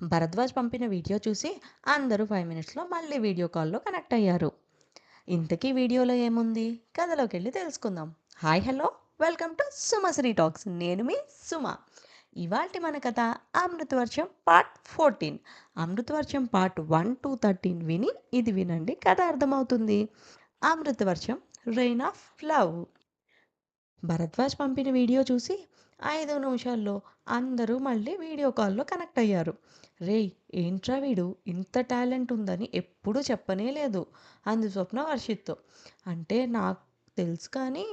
భరద్వాజ్ పంపిన వీడియో చూసి అందరూ 5 మినిట్స్‌లో మళ్ళీ వీడియో కాల్‌లో కనెక్ట్ అయ్యారు. ఇంతకీ వీడియోలో ఏముంది? కథలోకెళ్ళి తెలుసుకుందాం. Hi hello! Welcome to Sumasri talks. నేను మీ సుమ. ఇవాల్టి మన కథ Amruthavarsham part 14. Amruthavarsham part 1 to 13 విని ఇది వినండి, కథ అర్థమవుతుంది. Amruthavarsham rain of love. Bharadwaj పంపిన వీడియో చూసి 5 నిమిషాల్లో అందరూ మళ్ళీ వీడియో కాల్‌లో కనెక్ట్ అయ్యారు. "రేయ్! ఏంట్రా వీడు ఇంత టాలెంట్ ఉందని ఎప్పుడూ చెప్పనే లేదు" అంది స్వప్న వర్షిత్‌తో. "అంటే నాకు తెలుసు కానీ,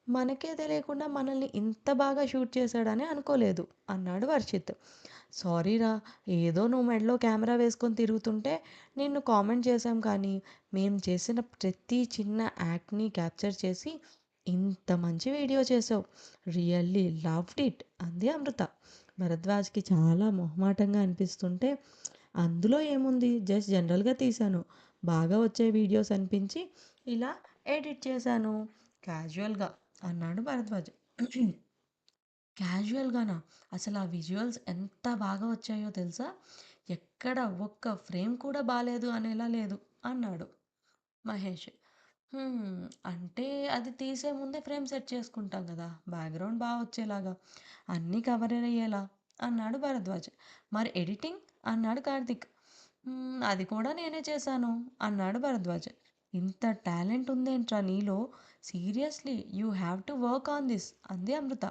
మనకే తెలియకుండా మనల్ని ఇంత బాగా షూట్ చేశాడని అనుకోలేదు" అన్నాడు వర్షిత్. "సారీరా, ఏదో నువ్వు మెడలో కెమెరా వేసుకొని తిరుగుతుంటే నిన్ను కామెంట్ చేశాం కానీ, మేం చేసిన ప్రతి చిన్న యాక్ట్‌ని క్యాప్చర్ చేసి ఇంత మంచి వీడియో చేసావు. రియల్లీ లవ్డ్ ఇట్" అంది అమృత. భరద్వాజ్‌కి చాలా మొహమాటంగా అనిపిస్తుంటే, "అందులో ఏముంది, జస్ట్ జనరల్‌గా తీశాను. బాగా వచ్చే వీడియోస్ అనిపించి ఇలా ఎడిట్ చేశాను క్యాజువల్‌గా" అన్నాడు భరద్వాజ్. క్యాజువల్‌గానా? అసలు ఆ విజువల్స్ ఎంత బాగా వచ్చాయో తెలుసా? ఎక్కడ ఒక్క ఫ్రేమ్ కూడా బాలేదు అనేలా లేదు అన్నాడు మహేష్. అంటే అది తీసే ముందే ఫ్రేమ్ సెట్ చేసుకుంటాం కదా! బ్యాక్‌గ్రౌండ్ బా వచ్చేలాగా, అన్నీ కవర్ అయ్యేలా అన్నాడు భరద్వాజ్. మరి ఎడిటింగ్? అన్నాడు కార్తీక్. అది కూడా నేనే చేశాను అన్నాడు భరద్వాజ్. ఇంత టాలెంట్ ఉందేంట్రా నీలో? Seriously you have to work on this అంది అమృత.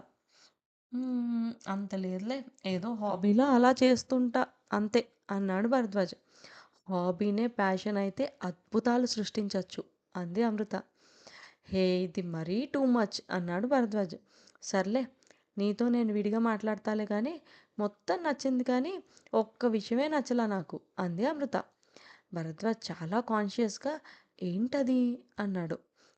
అంత లేదులే. ఏదో హాబీలో అలా చేస్తుంటా అంతే అన్నాడు భరద్వాజ్. హాబీనే ప్యాషన్ అయితే అద్భుతాలు సృష్టించొచ్చు అంది అమృత. హే! ఇది మరీ టూ మచ్ అన్నాడు భరద్వాజ్. సర్లే, నీతో నేను విడిగా మాట్లాడతాలే కానీ, మొత్తం నచ్చింది కానీ ఒక్క విషయమే నచ్చలా నాకు అంది అమృత. భరద్వాజ్ చాలా కాన్షియస్‌గా ఏంటది అన్నాడు.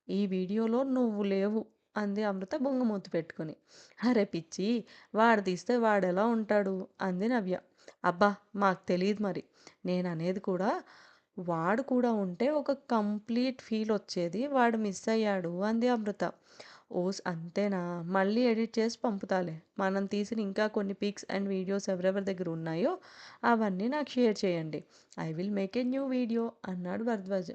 ఈ వీడియోలో నువ్వు లేవు అంది అమృత బొంగమూతి పెట్టుకొని. అరె పిచ్చి, వాడు తీస్తే వాడెలా ఉంటాడు అంది నవ్య. అబ్బా, మాకు తెలీదు మరి. నేననేది కూడా, వాడు కూడా ఉంటే ఒక కంప్లీట్ ఫీల్ వచ్చేది. వాడు మిస్ అయ్యాడు అంది అమృత. ఓస్ అంతేనా? మళ్ళీ ఎడిట్ చేసి పంపుతాలే. మనం తీసిన ఇంకా కొన్ని పిక్స్ అండ్ వీడియోస్ ఎవరెవరి దగ్గర ఉన్నాయో అవన్నీ నాకు షేర్ చేయండి. I will make a new video అన్నాడు భరద్వాజ్.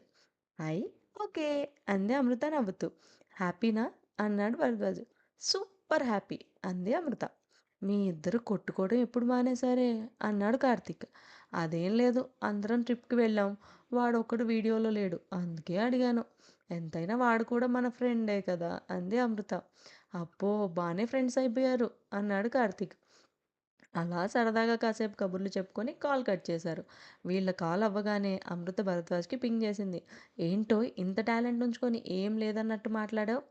ఐ ఓకే అంది అమృత నవ్వుతూ. హ్యాపీనా అన్నాడు భరద్వాజ్. సూపర్ హ్యాపీ అంది అమృత. మీ ఇద్దరు కొట్టుకోవడం ఎప్పుడు మానేశారే అన్నాడు కార్తీక్. అదేం లేదు, అందరం ట్రిప్కి వెళ్ళాం. వాడొక్కడు వీడియోలో లేడు, అందుకే అడిగాను. ఎంతైనా వాడు కూడా మన ఫ్రెండే కదా అంది అమృత. అబ్బో, బాగానే ఫ్రెండ్స్ అయిపోయారు అన్నాడు కార్తీక్. అలా సరదాగా కాసేపు కబుర్లు చెప్పుకొని కాల్ కట్ చేశారు. వీళ్ళ కాల్ అవ్వగానే అమృత భరద్వాజ్కి పింగ్ చేసింది. ఏంటో ఇంత టాలెంట్ ఉంచుకొని ఏం లేదన్నట్టు మాట్లాడావు?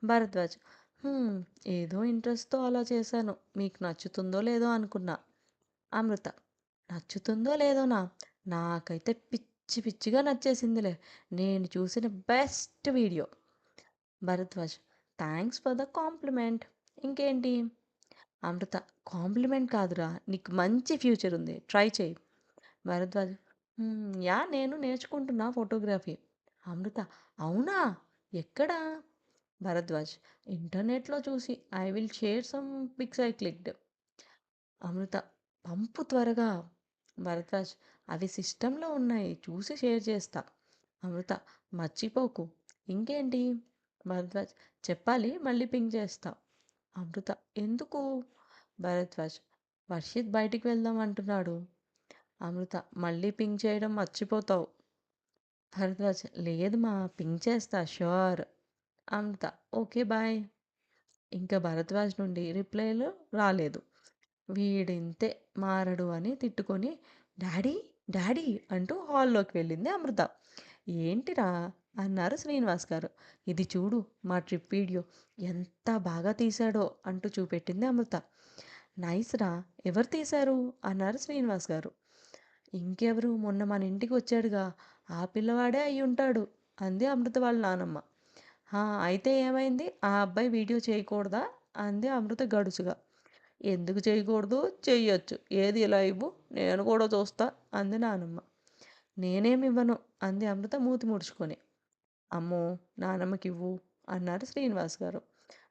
భరద్వాజ్: "హ్మ్, ఏదో ఇంట్రెస్ట్‌తో అలా చేశాను. మీకు నచ్చుతుందో లేదో అనుకున్నా." అమృత: "నచ్చుతుందో లేదోనా? నాకైతే పిచ్చి పిచ్చిగా నచ్చేసిందిలే. నేను చూసిన best video." Bharadwaj: "thanks for the complement. ఇంకేంటి?" అమృత: "కాంప్లిమెంట్ కాదురా, నీకు మంచి ఫ్యూచర్ ఉంది. ట్రై చెయి." భరద్వాజ్: యాహ్! నేను నేర్చుకుంటున్నా ఫోటోగ్రఫీ." అమృత: "అవునా? ఎక్కడ?" భరద్వాజ్: "ఇంటర్నెట్‌లో చూసి. I will share some pics I clicked." Amrita: "పంపు త్వరగా." భరద్వాజ్: "అవి సిస్టమ్‌లో ఉన్నాయి. చూసి షేర్ చేస్తా." అమృత: "మర్చిపోకు." "ఇంకేంటి?" భరద్వాజ్: "చెప్పాలి, మళ్ళీ పింగ్ చేస్తా." అమృత: "ఎందుకు?" భరద్వాజ్: "వర్షిత్ బయటికి వెళ్దాం అంటున్నాడు." అమృత: "మళ్ళీ పింగ్ చేయడం మర్చిపోతావు." భరద్వాజ్: "లేదు మా, పింగ్ చేస్తా ష్యూర్." అమృత: "ఓకే బాయ్." ఇంకా భరద్వాజ్ నుండి రిప్లైలు రాలేదు. వీడింతే, మారడు అని తిట్టుకొని డాడీ డాడీ అంటూ హాల్లోకి వెళ్ళింది అమృత. ఏంటిరా అన్నారు శ్రీనివాస్ గారు. ఇది చూడు, మా ట్రిప్ వీడియో ఎంత బాగా తీశాడో అంటూ చూపెట్టింది అమృత. నైస్ రా, ఎవరు తీశారు అన్నారు శ్రీనివాస్ గారు. ఇంకెవరు, మొన్న మన ఇంటికి వచ్చాడుగా, ఆ పిల్లవాడే అయి ఉంటాడు అంది అమృత వాళ్ళ నానమ్మ. "హా, అయితే ఏమైంది, ఆ అబ్బాయి వీడియో చేయకూడదా?" అంది అమృత గడుసుగా. "ఎందుకు చేయకూడదు, చెయ్యొచ్చు. ఏది ఇలా ఇవ్వు, నేను కూడా చూస్తా" అంది నానమ్మ. "నేనేమివ్వను" అంది అమృత మూతి ముడుచుకొని. "అమ్మో, నానమ్మకివ్వు" అన్నారు శ్రీనివాస్ గారు.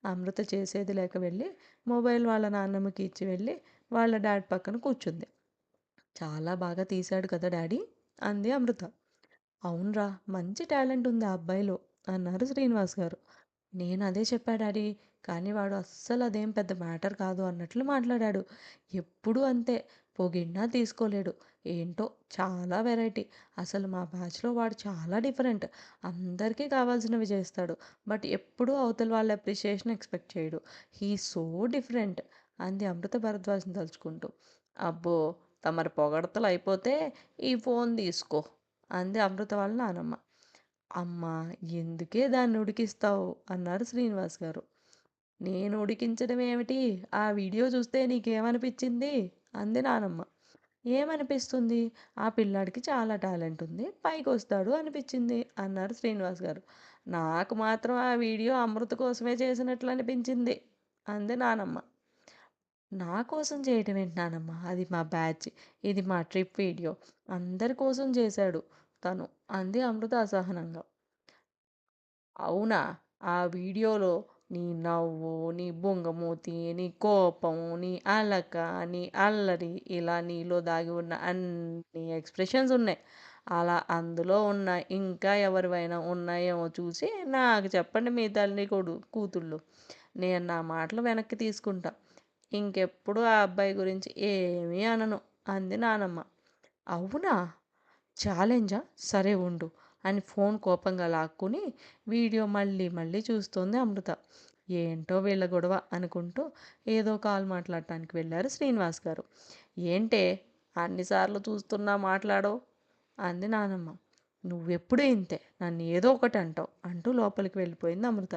అమృత చేసేది లేక వెళ్ళి మొబైల్ వాళ్ళ నాన్నమ్మకి ఇచ్చి వెళ్ళి వాళ్ళ డాడ్ పక్కన కూర్చుంది. చాలా బాగా తీశాడు కదా డాడీ అంది అమృత. అవునరా, మంచి టాలెంట్ ఉంది ఆ అబ్బాయిలో అన్నారు శ్రీనివాస్ గారు. నేను అదే చెప్పా డాడీ, కానీ వాడు అస్సలు అదేం పెద్ద మ్యాటర్ కాదు అన్నట్లు మాట్లాడాడు. ఎప్పుడూ అంతే, పొగిడినా తీసుకోలేడు. ఏంటో చాలా వెరైటీ. అసలు మా బ్యాచ్లో వాడు చాలా డిఫరెంట్. అందరికీ కావాల్సినవి చేస్తాడు, బట్ ఎప్పుడూ అవతల వాళ్ళ అప్రిషియేషన్ ఎక్స్పెక్ట్ చేయడు. హీ సో డిఫరెంట్ అంది అమృత భరద్వాజ్ని తలుచుకుంటూ. అబ్బో, తమరి పొగడతలు అయిపోతే ఈ ఫోన్ తీసుకో అంది అమృత వాళ్ళ నానమ్మ. అమ్మా, ఎందుకే దాన్ని ఉడికిస్తావు అన్నారు శ్రీనివాస్ గారు. నేను ఉడికించడం ఏమిటి, ఆ వీడియో చూస్తే నీకేమనిపించింది అంది నానమ్మ. ఏమనిపిస్తుంది, ఆ పిల్లాడికి చాలా టాలెంట్ ఉంది, పైకి వస్తాడు అనిపించింది అన్నారు శ్రీనివాస్ గారు. నాకు మాత్రం ఆ వీడియో అమృత కోసమే చేసినట్లు అనిపించింది అంది నానమ్మ. నా కోసం చేయటం ఏంటి నానమ్మ, అది మా బ్యాచ్, ఇది మా ట్రిప్ వీడియో, అందరి కోసం చేశాడు తను అంది అమృత అసహనంగా. అవునా, ఆ వీడియోలో నీ నవ్వు, నీ బొంగమూతి, నీ కోపం, నీ అలక, నీ అల్లరి, ఇలా నీలో దాగి ఉన్న అన్ని ఎక్స్ప్రెషన్స్ ఉన్నాయి. అలా అందులో ఉన్న ఇంకా ఎవరివైనా ఉన్నాయేమో చూసి నాకు చెప్పండి మీ తల్లి కూతుళ్ళు. నేను నా మాటలు వెనక్కి తీసుకుంటా. ఇంకెప్పుడు ఆ అబ్బాయి గురించి ఏమీ అనను అంది నానమ్మ. అవునా, ఛాలెంజా, సరే ఉండు అని ఫోన్ కోపంగా లాక్కుని వీడియో మళ్ళీ మళ్ళీ చూస్తోంది అమృత. ఏంటో వీళ్ళ గొడవ అనుకుంటూ ఏదో కాల్ మాట్లాడటానికి వెళ్ళారు శ్రీనివాస్ గారు. ఏంటే, అన్నిసార్లు చూస్తున్నా మాట్లాడో అంది నానమ్మ. నువ్వెప్పుడూ ఇంతే, నన్ను ఏదో ఒకటి అంటావు అంటూ లోపలికి వెళ్ళిపోయింది అమృత.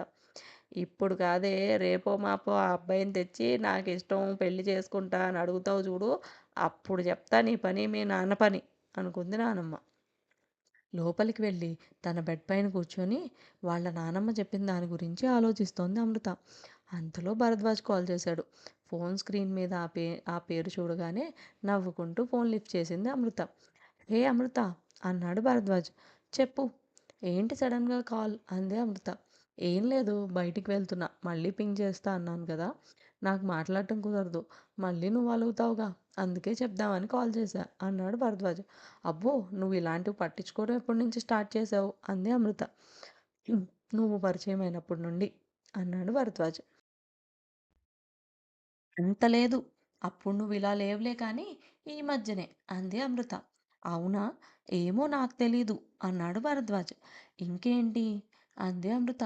ఇప్పుడు కాదే, రేపో మాపో ఆ అబ్బాయిని తెచ్చి నాకు ఇష్టం పెళ్లి చేసుకుంటా అని అడుగుతావు చూడు, అప్పుడు చెప్తా నీ పని మీ నాన్న పని అనుకుంది నానమ్మ. లోపలికి వెళ్ళి తన బెడ్ పైన కూర్చొని వాళ్ళ నానమ్మ చెప్పిన దాని గురించి ఆలోచిస్తోంది అమృత. అంతలో భరద్వాజ్ కాల్ చేశాడు. ఫోన్ స్క్రీన్ మీద ఆ పేరు చూడగానే నవ్వుకుంటూ ఫోన్ లిఫ్ట్ చేసింది అమృత. హే అమృత అన్నాడు భరద్వాజ్. చెప్పు. ఏంటి సడన్గా కాల్ అంది అమృత. ఏం లేదు, బయటికి వెళ్తున్నా, మళ్ళీ పింగ్ చేస్తా అన్నాను కదా, నాకు మాట్లాడటం కుదరదు, మళ్ళీ నువ్వు అలుగుతావుగా, అందుకే చెప్దామని కాల్ చేశా అన్నాడు భరద్వాజ్. అబ్బో, నువ్వు ఇలాంటివి పట్టించుకోవడం ఎప్పటి నుంచి స్టార్ట్ చేసావు అంది అమృత. "ఉమ్, నువ్వు పరిచయం అయినప్పటి నుండి అన్నాడు భరద్వాజ్. అంత లేదు, అప్పుడు నువ్వు ఇలా లేవులే కానీ ఈ మధ్యనే అంది అమృత. అవునా, ఏమో నాకు తెలీదు అన్నాడు భరద్వాజ్. ఇంకేంటి అంది అమృత.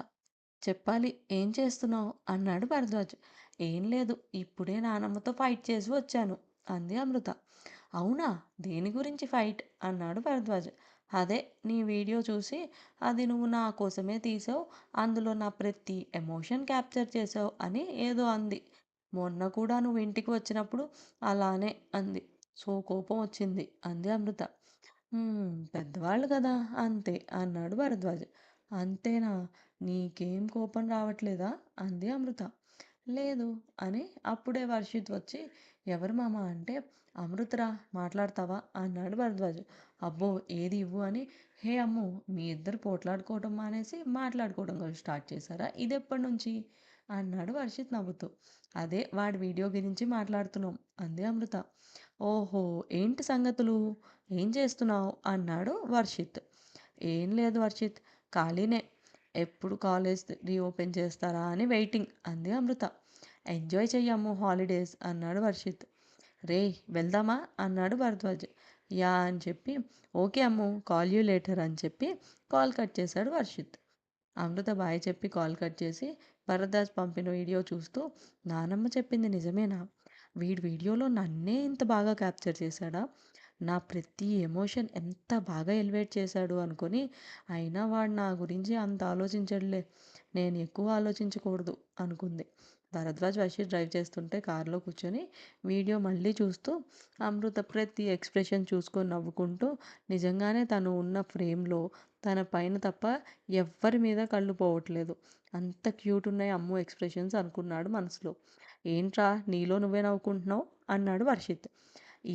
చెప్పాలి, ఏం చేస్తున్నావు అన్నాడు భరద్వాజ్. ఏం లేదు, ఇప్పుడే నానమ్మతో ఫైట్ చేసి వచ్చాను అంది అమృత. అవునా, దేని గురించి ఫైట్ అన్నాడు భరద్వాజ్. అదే, నీ వీడియో చూసి అది నువ్వు నా కోసమే తీసావు, అందులో నా ప్రతి ఎమోషన్ క్యాప్చర్ చేసావు అని ఏదో అంది. మొన్న కూడా నువ్వు ఇంటికి వచ్చినప్పుడు అలానే అంది. సో కోపం వచ్చింది అంది అమృత. పెద్దవాళ్ళు కదా, అంతే అన్నాడు భరద్వాజ్. అంతేనా, నీకేం కోపం రావట్లేదా అంది అమృత. లేదు అని అప్పుడే వర్షిత్ వచ్చి ఎవరు మామ అంటే, అమృతరా, మాట్లాడతావా అన్నాడు భరద్వాజ్. అబ్బో, ఏది ఇవ్వు అని. హే అమ్ము, మీ ఇద్దరు పోట్లాడుకోవడం మానేసి మాట్లాడుకోవడం కూడా స్టార్ట్ చేశారా, ఇది ఎప్పటి నుంచి అన్నాడు వర్షిత్ నవ్వుతూ. అదే, వాడి వీడియో గురించి మాట్లాడుతున్నాం అంది అమృత. ఓహో, ఏంటి సంగతులు, ఏం చేస్తున్నావు అన్నాడు వర్షిత్. ఏం లేదు వర్షిత్, ఖాళీనే, ఎప్పుడు కాలేజ్ రీఓపెన్ చేస్తారా అని వెయిటింగ్ అంది అమృత. ఎంజాయ్ చెయ్యమ్ము హాలిడేస్ అన్నాడు వర్షిత్. రే, వెళ్దామా అన్నాడు భరద్వాజ్. యా అని చెప్పి, okay Ammu, call you later అని చెప్పి కాల్ కట్ చేశాడు వర్షిత్. అమృత బాయ్ చెప్పి కాల్ కట్ చేసి భరద్వాజ్ పంపిన వీడియో చూస్తూ, నానమ్మ చెప్పింది నిజమేనా, వీడి వీడియోలో నన్నే ఇంత బాగా క్యాప్చర్ చేశాడా, నా ప్రతి ఎమోషన్ ఎంత బాగా ఎలివేట్ చేశాడు అనుకొని, అయినా వాడు నా గురించి అంత ఆలోచించడులే, నేను ఎక్కువ ఆలోచించకూడదు అనుకుంది. భరద్వాజ్ వర్షిత్ డ్రైవ్ చేస్తుంటే కారులో కూర్చొని వీడియో మళ్ళీ చూస్తూ అమృత ప్రతి ఎక్స్ప్రెషన్ చూసుకొని నవ్వుకుంటూ, నిజంగానే తను ఉన్న ఫ్రేమ్లో తన పైన తప్ప ఎవ్వరి మీద కళ్ళు పోవట్లేదు, అంత క్యూట్ ఉన్నాయి అమ్మో ఎక్స్ప్రెషన్స్ అనుకున్నాడు మనసులో. ఏంట్రా, నీలో నువ్వే నవ్వుకుంటున్నావు అన్నాడు వర్షిత్.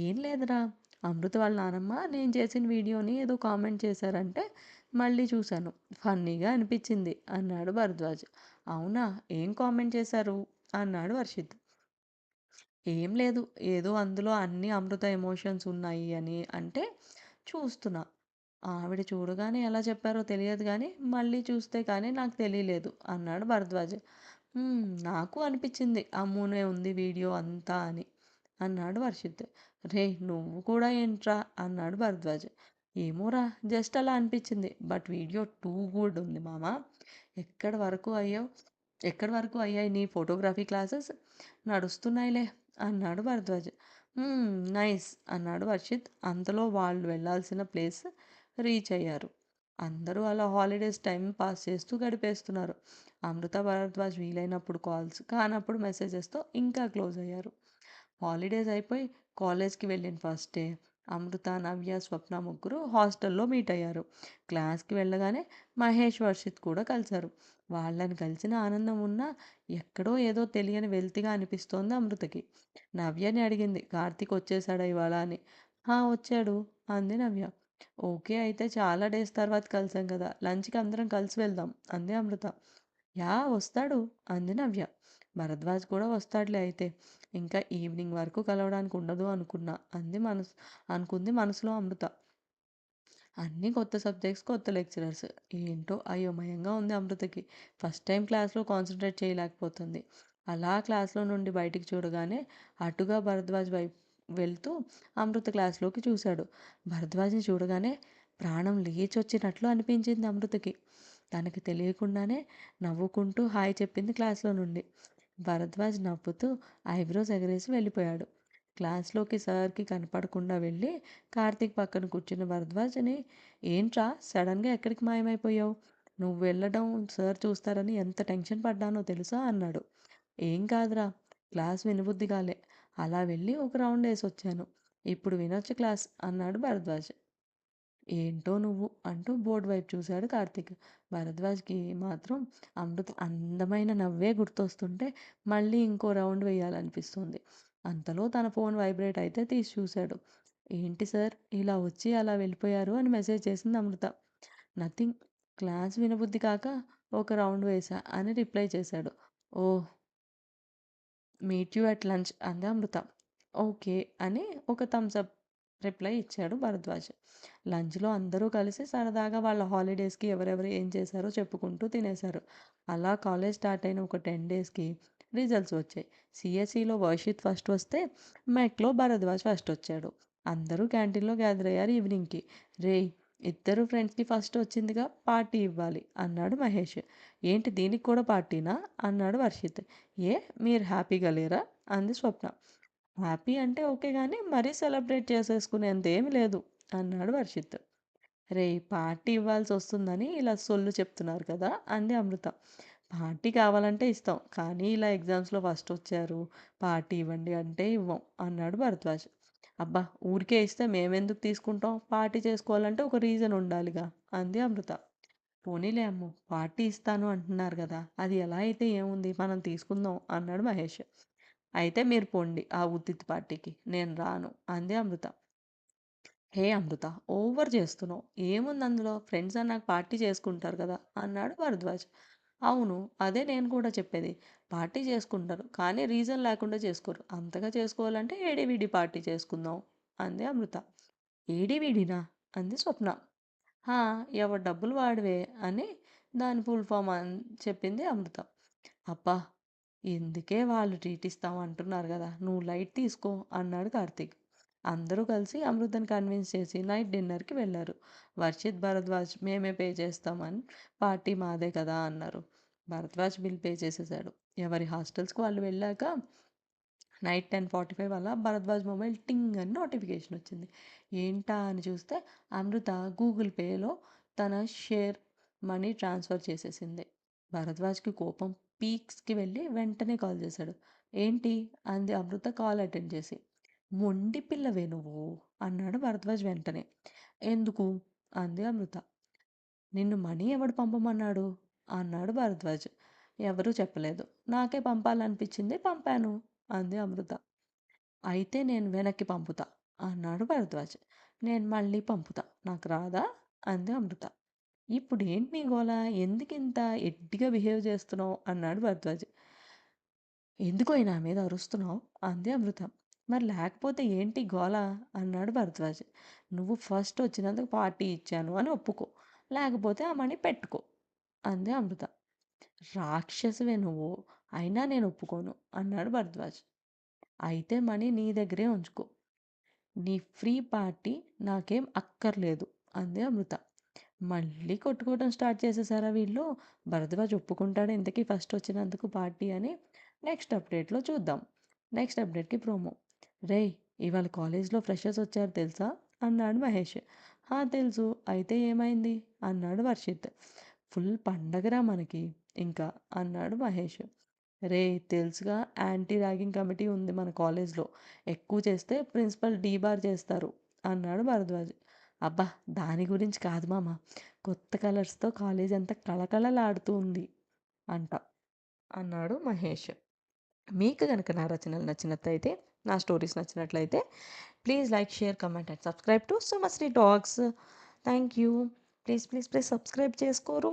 ఏం లేదురా, అమృత వాళ్ళ నానమ్మ నేను చేసిన వీడియోని ఏదో కామెంట్ చేశారంటే మళ్ళీ చూశాను, ఫన్నీగా అనిపించింది అన్నాడు భరద్వాజ్. అవునా, ఏం కామెంట్ చేశారు అన్నాడు వర్షిత్. ఏం లేదు. ఏదో అందులో అన్ని అమృత ఎమోషన్స్ ఉన్నాయి అని అంటే చూస్తున్నా. ఆవిడ చూడగానే ఎలా చెప్పారో తెలియదు గానీ, మళ్ళీ చూస్తే కానీ నాకు తెలియలేదు అన్నాడు భరద్వాజ్. నాకు అనిపిచ్చింది అమ్మునే ఉంది వీడియో అంతా అని అన్నాడు వర్షిత్. రేయ్! నువ్వు కూడా ఏంట్రా అన్నాడు భరద్వాజ్. ఏమోరా జస్ట్ అలా అనిపిచ్చింది. బట్ వీడియో టూ గుడ్ ఉంది మామ. ఎక్కడి వరకు అయ్యావు ఎక్కడి వరకు అయ్యాయి నీ ఫోటోగ్రఫీ క్లాసెస్? నడుస్తున్నాయిలే అన్నాడు భరద్వాజ్. నైస్ అన్నాడు వర్షిత్. అంతలో వాళ్ళు వెళ్ళాల్సిన ప్లేస్ రీచ్ అయ్యారు. అందరూ అలా హాలిడేస్ టైం పాస్ చేస్తూ గడిపేస్తున్నారు. అమృత భరద్వాజ్ వీలైనప్పుడు కాల్స్, కానప్పుడు మెసేజెస్తో ఇంకా క్లోజ్ అయ్యారు. హాలిడేస్ అయిపోయి కాలేజ్కి వెళ్ళిన ఫస్ట్ డే అమృత, నవ్య, స్వప్న ముగ్గురు హాస్టల్లో మీట్ అయ్యారు. క్లాస్కి వెళ్ళగానే మహేష్, వర్షిత్ కూడా కలిశారు. వాళ్ళని కలిసిన ఆనందం ఉన్నా ఎక్కడో ఏదో తెలియని వెల్తిగా అనిపిస్తోంది అమృతకి. నవ్యని అడిగింది కార్తీక్ వచ్చేసాడా ఇవాళ అని. వచ్చాడు అంది నవ్య. ఓకే అయితే చాలా డేస్ తర్వాత కలిసాం కదా లంచ్కి అందరం కలిసి వెళ్దాం అంది అమృత. వస్తాడు అంది నవ్య. భరద్వాజ్ కూడా వస్తాడులే అయితే. ఇంకా ఈవినింగ్ వరకు కలవడానికి ఉండదు అనుకుంది మనసులో అమృత. అన్నీ కొత్త సబ్జెక్ట్స్, కొత్త లెక్చరర్స్. ఏంటో అయోమయంగా ఉంది అమృతకి. ఫస్ట్ టైం క్లాస్లో కాన్సన్ట్రేట్ చేయలేకపోతుంది. అలా క్లాస్లో నుండి బయటికి చూడగానే అటుగా భరద్వాజ్ వైపు వెళ్తూ అమృత క్లాస్లోకి చూశాడు. భరద్వాజ్ని చూడగానే ప్రాణం లేచొచ్చినట్లు అనిపించింది అమృతకి. తనకి తెలియకుండానే నవ్వుకుంటూ హాయ్ చెప్పింది క్లాస్లో నుండి. భరద్వాజ్ నవ్వుతూ ఐబ్రోస్ ఎగరేసి వెళ్ళిపోయాడు. క్లాస్లోకి సార్కి కనపడకుండా వెళ్ళి కార్తీక్ పక్కన కూర్చున్న భరద్వాజ్ని, ఏంట్రా సడన్గా ఎక్కడికి మాయమైపోయావు? నువ్వు వెళ్ళడం సార్ చూస్తారని ఎంత టెన్షన్ పడ్డానో తెలుసా అన్నాడు. ఏం కాదురా, క్లాస్ వినబుద్ధి కాలే, అలా వెళ్ళి ఒక రౌండ్ వేసొచ్చాను. ఇప్పుడు వినొచ్చు క్లాస్ అన్నాడు భరద్వాజ్. ఏంటో నువ్వు అంటూ బోర్డు వైపు చూశాడు కార్తీక్. భరద్వాజ్కి మాత్రం అమృత అందమైన నవ్వే గుర్తొస్తుంటే మళ్ళీ ఇంకో రౌండ్ వేయాలనిపిస్తుంది. అంతలో తన ఫోన్ వైబ్రేట్ అయితే తీసి చూశాడు. ఏంటి సార్ ఇలా వచ్చి అలా వెళ్ళిపోయారు అని మెసేజ్ చేసింది అమృత. నథింగ్, క్లాస్ వినబుద్ధి కాక ఒక రౌండ్ వేశా అని రిప్లై చేశాడు. ఓహ్, మీట్ యూ అట్ లంచ్ అంది అమృత. ఓకే అని ఒక థమ్స్ అప్ రిప్లై ఇచ్చాడు భరద్వాజ్. లంచ్లో అందరూ కలిసి సరదాగా వాళ్ళ హాలిడేస్కి ఎవరెవరు ఏం చేశారో చెప్పుకుంటూ తినేశారు. అలా కాలేజ్ స్టార్ట్ అయిన ఒక 10 డేస్కి రిజల్ట్స్ వచ్చాయి. సిఎస్ఈలో వర్షిత్ ఫస్ట్ వస్తే మెక్లో భరద్వాజ్ ఫస్ట్ వచ్చాడు. అందరూ క్యాంటీన్లో గ్యాదర్ అయ్యారు ఈవినింగ్కి. రేయ్, ఇద్దరు ఫ్రెండ్స్కి ఫస్ట్ వచ్చిందిగా పార్టీ ఇవ్వాలి అన్నాడు మహేష్. ఏంటి దీనికి కూడా పార్టీనా అన్నాడు వర్షిత్. ఏ, మీరు హ్యాపీగా లేరా అంది స్వప్న. హ్యాపీ అంటే ఓకే కానీ మరీ సెలబ్రేట్ చేసేసుకునేంత ఏమి లేదు అన్నాడు వర్షిత్. రేయ్, పార్టీ ఇవ్వాల్సి వస్తుందని ఇలా సొల్లు చెప్తున్నారు కదా అంది అమృత. పార్టీ కావాలంటే ఇస్తాం కానీ ఇలా ఎగ్జామ్స్లో ఫస్ట్ వచ్చారు పార్టీ ఇవ్వండి అంటే ఇవ్వం అన్నాడు భరద్వాజ్. అబ్బా, ఊరికే ఇస్తే మేమెందుకు తీసుకుంటాం, పార్టీ చేసుకోవాలంటే ఒక రీజన్ ఉండాలిగా అంది అమృత. పోనీలే అమ్ము, పార్టీ ఇస్తాను అంటున్నారు కదా, అది ఎలా అయితే ఏముంది మనం తీసుకుందాం అన్నాడు మహేష్. అయితే మీరు పొండి ఆ ఉత్తిత్ పార్టీకి, నేను రాను అంది అమృత. హే అమృత, ఓవర్ చేస్తున్నావు, ఏముంది అందులో, ఫ్రెండ్స్ అన్నాక పార్టీ చేసుకుంటారు కదా అన్నాడు భరద్వాజ్. అవును, అదే నేను కూడా చెప్పేది. పార్టీ చేసుకుంటారు కానీ రీజన్ లేకుండా చేసుకోరు. అంతగా చేసుకోవాలంటే ఏడీవిడి పార్టీ చేసుకుందాం అంది అమృత. ఏడీవిడినా అంది స్వప్న. హా, ఎవరి డబ్బులు వాడివే అని దాని ఫుల్ ఫామ్ అని చెప్పింది అమృత. అబ్బా, ఇందుకే వాళ్ళు ట్రీట్ ఇస్తాం అంటున్నారు కదా, నువ్వు లైట్ తీసుకో అన్నాడు కార్తీక్. అందరూ కలిసి అమృతని కన్విన్స్ చేసి నైట్ డిన్నర్కి వెళ్ళారు. వర్షిత్, భరద్వాజ్ మేమే పే చేస్తామని, పార్టీ మాదే కదా అన్నారు. భరద్వాజ్ బిల్ పే చేసేసాడు. ఎవరి హాస్టల్స్కి వాళ్ళు వెళ్ళాక నైట్ 10:45 అలా భరద్వాజ్ మొబైల్ టింగ్ అని నోటిఫికేషన్ వచ్చింది. ఏంటా అని చూస్తే అమృత గూగుల్ పేలో తన షేర్ మనీ ట్రాన్స్ఫర్ చేసేసింది. భరద్వాజ్కి కోపం పీక్స్కి వెళ్ళి వెంటనే కాల్ చేశాడు. ఏంటి అంది అమృత కాల్ అటెండ్ చేసి. మొండి పిల్లవే నువ్వు అన్నాడు భరద్వాజ్ వెంటనే. ఎందుకు అంది అమృత. నిన్ను మనీ ఎవడు పంపమన్నాడు అన్నాడు భరద్వాజ్. ఎవరూ చెప్పలేదు, నాకే పంపాలనిపించింది పంపాను అంది అమృత. అయితే నేను వెనక్కి పంపుతా అన్నాడు భరద్వాజ్. నేను మళ్ళీ పంపుతా, నాకు రాదా అంది అమృత. ఇప్పుడు ఏంటి నీ గోల, ఎందుకింత ఎడ్డిగా బిహేవ్ చేస్తున్నావు అన్నాడు భరద్వాజ్. ఎందుకో నా మీద అరుస్తున్నావు అంది అమృత. మరి లేకపోతే ఏంటి గోల అన్నాడు భరద్వాజ్. నువ్వు ఫస్ట్ వచ్చినందుకు పార్టీ ఇచ్చాను అని ఒప్పుకో, లేకపోతే ఆ మనీ పెట్టుకో అంది అమృత. రాక్షసువే నువ్వు, అయినా నేను ఒప్పుకోను అన్నాడు భరద్వాజ్. అయితే మనీ నీ దగ్గరే ఉంచుకో, నీ ఫ్రీ పార్టీ నాకేం అక్కర్లేదు అంది అమృత. మళ్ళీ కొట్టుకోవడం స్టార్ట్ చేసేసారా వీళ్ళు? భరద్వాజ్ ఒప్పుకుంటాడు ఇంతకీ ఫస్ట్ వచ్చినందుకు పార్టీ అని? నెక్స్ట్ అప్డేట్లో చూద్దాం. నెక్స్ట్ అప్డేట్కి ప్రోమో. రేయ్, ఇవాళ కాలేజ్లో ఫ్రెషర్స్ వచ్చారు తెలుసా అన్నాడు మహేష్. తెలుసు, అయితే ఏమైంది అన్నాడు వర్షిత్. ఫుల్ పండగరా మనకి ఇంకా అన్నాడు మహేష్. రే, తెలుసుగా, యాంటీ ర్యాగింగ్ కమిటీ ఉంది మన కాలేజ్లో, ఎక్కువ చేస్తే ప్రిన్సిపల్ డీబార్ చేస్తారు అన్నాడు భరద్వాజ్. అబ్బా, దాని గురించి కాదు మామ, కొత్త కలర్స్తో కాలేజ్ అంతా కళకళలాడుతూ ఉంది అంట అన్నాడు మహేష్. మీకు కనుక నా రచనలు నచ్చినట్లయితే, నా స్టోరీస్ నచ్చినట్లయితే, please like, share, comment and subscribe to Sumasri talks. Thank you. Please please please subscribe చేసుకోరు.